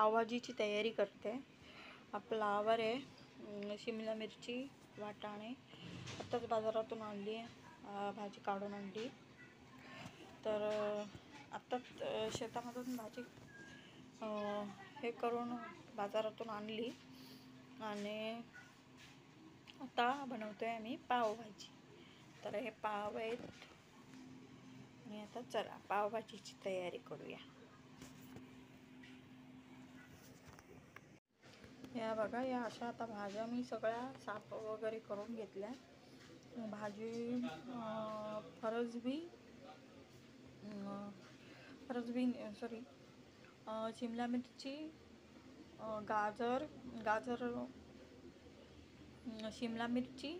पावभाजीची तयारी करते। फ्लावर आहे, शिमला मिरची, वाटाणे आत्ताच बाजारातून आणली आहे, भाजी काढून आणली। तर आत्ताच शेतामधून भाजी हे करून बाजारातून आणली आणि आता बनवतोय आम्ही पावभाजी। तर हे पाव आहेत आणि आता चला पावभाजीची तयारी करूया। या बघा, या अशा आता भाज्या मी सगळ्या साफ वगैरे करून घेतल्या। भाजी फरसबी सॉरी शिमला मिरची, गाजर शिमला मिरची,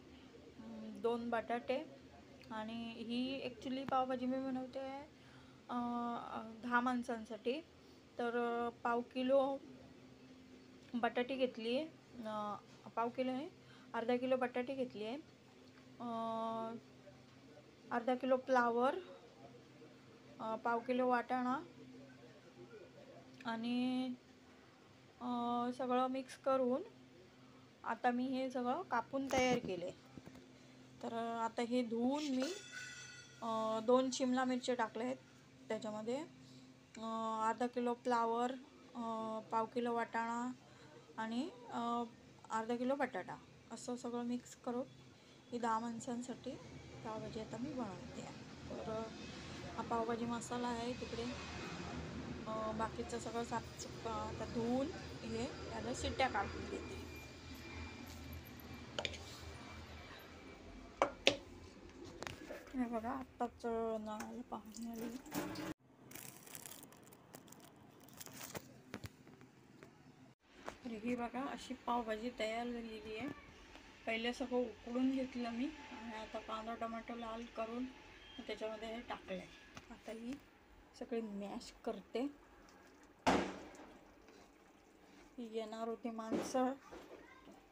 2 बटाटे आणि ही ॲक्च्युली पावभाजी मी बनवते 10 माणसांसाठी। तर पाव किलो बटाटे घेतली आहे, पाव किलो नाही अर्धा किलो बटाटे घेतली आहे, अर्धा किलो फ्लावर, पाव किलो वाटाणा आणि सगळं मिक्स करून आता मी हे सगळं कापून तयार केले। तर आता हे धुवून मी 2 शिमला मिरची टाकले आहेत त्याच्यामध्ये, अर्धा किलो फ्लावर, पाव किलो वाटाणा आणि अर्धा किलो बटाटा असं सगळं मिक्स करून ही 10 माणसांसाठी पावभाजी आता मी बनवते। तर हा पावभाजी मसाला आहे तिकडे, बाकीचं सगळं साफ आता धुवून हे त्याला शिट्ट्या काढून घेते। हे बघा, आत्ताच नळाला पाणी आली। तर ही बघा अशी पावभाजी तयार झालेली आहे। पहिले सगळं उकळून घेतलं मी आणि आता कांदा टोमॅटो लाल करून त्याच्यामध्ये हे टाकलं आहे। आता ही सगळी मॅश करते। ही येणार होती माणसं,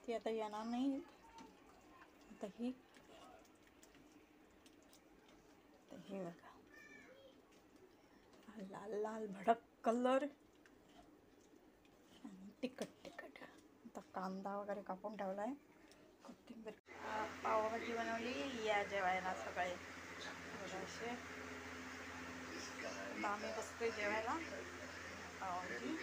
ती आता येणार नाही। आता ही हे बघा, लाल लाल भडक कलर आणि तिखट आता कांदा वगैरे कापून ठेवला आहे, कोथिंबीर। पावभाजी बनवली, या जेवायला सगळे। असे आम्ही बसतोय जेवायला पावभाजी।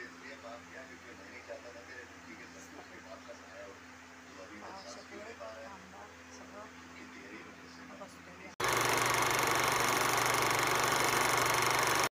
सगळं कांदा सगळं